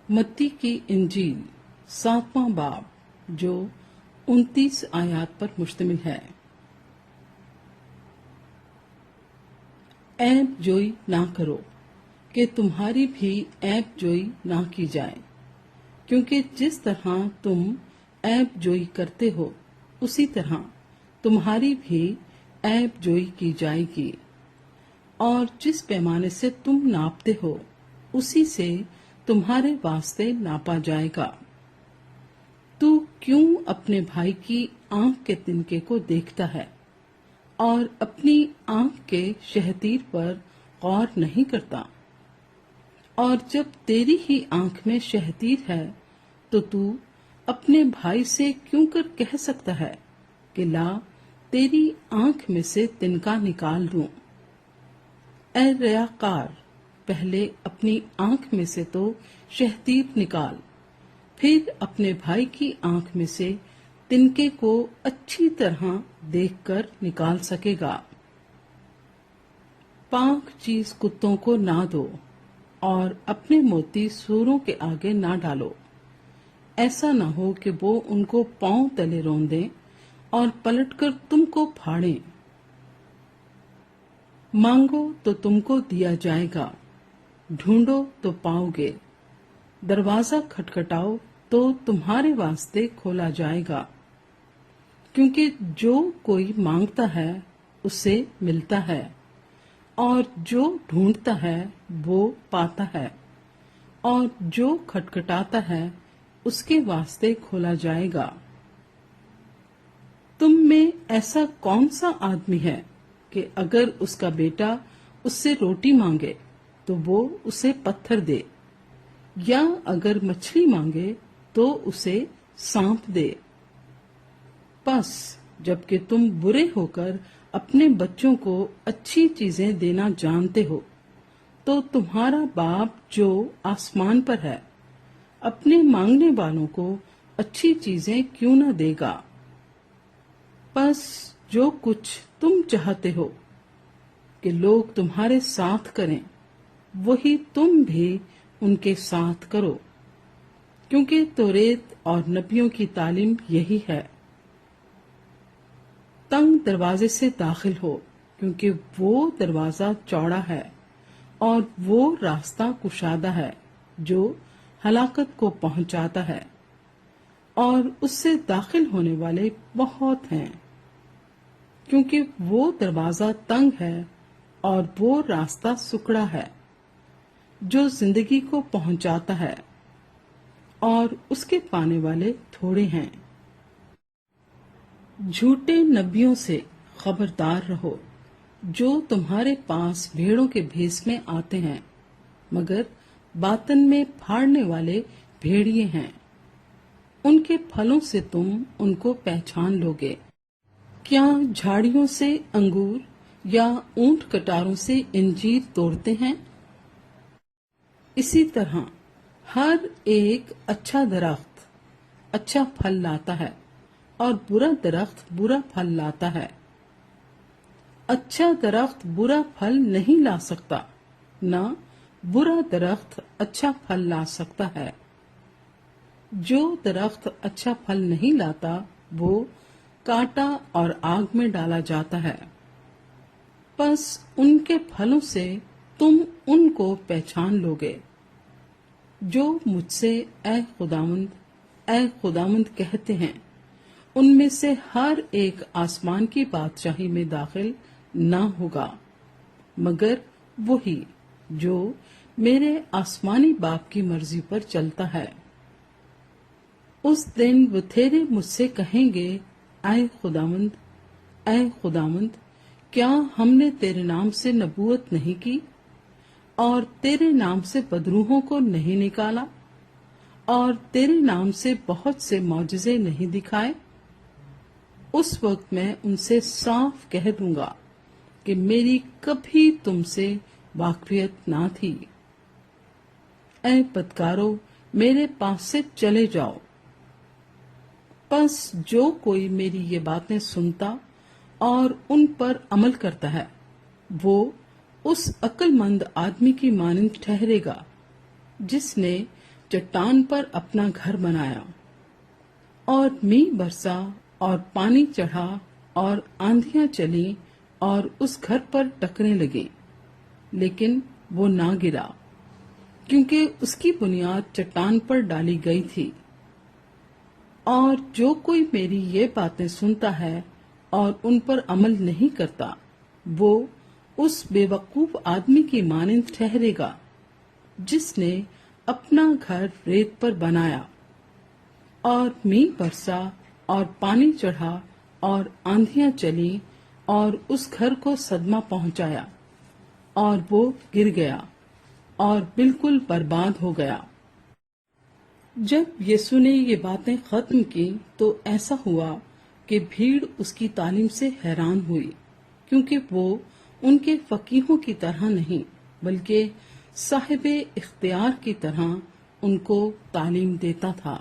मत्ती की इंजील 7वां बाब जो 29 आयात पर मुश्तमिल है। ऐब जोई ना करो कि तुम्हारी भी ऐब जोई ना की जाए, क्योंकि जिस तरह तुम ऐब जोई करते हो उसी तरह तुम्हारी भी ऐब जोई की जाएगी। और जिस पैमाने से तुम नापते हो उसी से तुम्हारे वास्ते नापा जाएगा। तू क्यों अपने भाई की आंख के तिनके को देखता है और अपनी आंख के शहतीर पर गौर नहीं करता? और जब तेरी ही आंख में शहतीर है तो तू अपने भाई से क्यों कर कह सकता है कि ला तेरी आंख में से तिनका निकाल लूं? ऐ रियाकार, पहले अपनी आंख में से तो शहतीर निकाल, फिर अपने भाई की आंख में से तिनके को अच्छी तरह देखकर निकाल सकेगा। पाक चीज कुत्तों को ना दो और अपने मोती सूरों के आगे ना डालो, ऐसा ना हो कि वो उनको पांव तले रौंदें और पलटकर तुमको फाड़ें। मांगो तो तुमको दिया जाएगा, ढूंढो तो पाओगे, दरवाजा खटखटाओ तो तुम्हारे वास्ते खोला जाएगा। क्योंकि जो कोई मांगता है उसे मिलता है, और जो ढूंढता है वो पाता है, और जो खटखटाता है उसके वास्ते खोला जाएगा। तुम में ऐसा कौन सा आदमी है कि अगर उसका बेटा उससे रोटी मांगे तो वो उसे पत्थर दे, या अगर मछली मांगे तो उसे सांप दे? बस जबकि तुम बुरे होकर अपने बच्चों को अच्छी चीजें देना जानते हो, तो तुम्हारा बाप जो आसमान पर है अपने मांगने वालों को अच्छी चीजें क्यों न देगा? बस जो कुछ तुम चाहते हो कि लोग तुम्हारे साथ करें, वही तुम भी उनके साथ करो, क्योंकि तौरेत और नबियों की तालीम यही है। तंग दरवाजे से दाखिल हो, क्योंकि वो दरवाजा चौड़ा है और वो रास्ता कुशादा है जो हलाकत को पहुंचाता है, और उससे दाखिल होने वाले बहुत हैं। क्योंकि वो दरवाजा तंग है और वो रास्ता सुकड़ा है जो जिंदगी को पहुंचाता है, और उसके पाने वाले थोड़े हैं। झूठे नबियों से खबरदार रहो, जो तुम्हारे पास भेड़ों के भेष में आते हैं, मगर बातन में फाड़ने वाले भेड़िए हैं। उनके फलों से तुम उनको पहचान लोगे। क्या झाड़ियों से अंगूर या ऊंट कटारों से इंजीर तोड़ते हैं? इसी तरह हर एक अच्छा दरख्त अच्छा फल लाता है और बुरा दरख्त बुरा फल लाता है। अच्छा दरख्त बुरा फल नहीं ला सकता, ना बुरा दरख्त अच्छा फल ला सकता है। जो दरख्त अच्छा फल नहीं लाता वो काटा और आग में डाला जाता है। बस उनके फलों से तुम उनको पहचान लोगे। जो मुझसे ऐ खुदावंद कहते हैं, उनमें से हर एक आसमान की बादशाही में दाखिल ना होगा, मगर वही जो मेरे आसमानी बाप की मर्जी पर चलता है। उस दिन बथेरे मुझसे कहेंगे, ऐ खुदावंद, क्या हमने तेरे नाम से नबूवत नहीं की और तेरे नाम से बदरूहों को नहीं निकाला और तेरे नाम से बहुत से मौजज़े नहीं दिखाए? उस वक्त मैं उनसे साफ कह दूंगा कि मेरी कभी तुमसे वाकफियत ना थी। ऐ बदकारो, मेरे पास से चले जाओ। बस जो कोई मेरी ये बातें सुनता और उन पर अमल करता है, वो उस अक्लमंद आदमी की मानंद ठहरेगा जिसने चट्टान पर अपना घर बनाया और मींह बरसा और पानी चढ़ा और आंधियां चली और उस घर पर टकने लगी, लेकिन वो ना गिरा क्योंकि उसकी बुनियाद चट्टान पर डाली गई थी। और जो कोई मेरी ये बातें सुनता है और उन पर अमल नहीं करता, वो उस बेवकूफ आदमी की मानिंद ठहरेगा जिसने अपना घर रेत पर बनाया और मींह बरसा और पानी चढ़ा और आंधियां चली और उस घर को सदमा पहुंचाया और वो गिर गया और बिल्कुल बर्बाद हो गया। जब यीशु ने ये बातें खत्म की तो ऐसा हुआ कि भीड़ उसकी तालीम से हैरान हुई, क्योंकि वो उनके फकीहों की तरह नहीं बल्कि साहिब इख्तियार की तरह उनको तालीम देता था।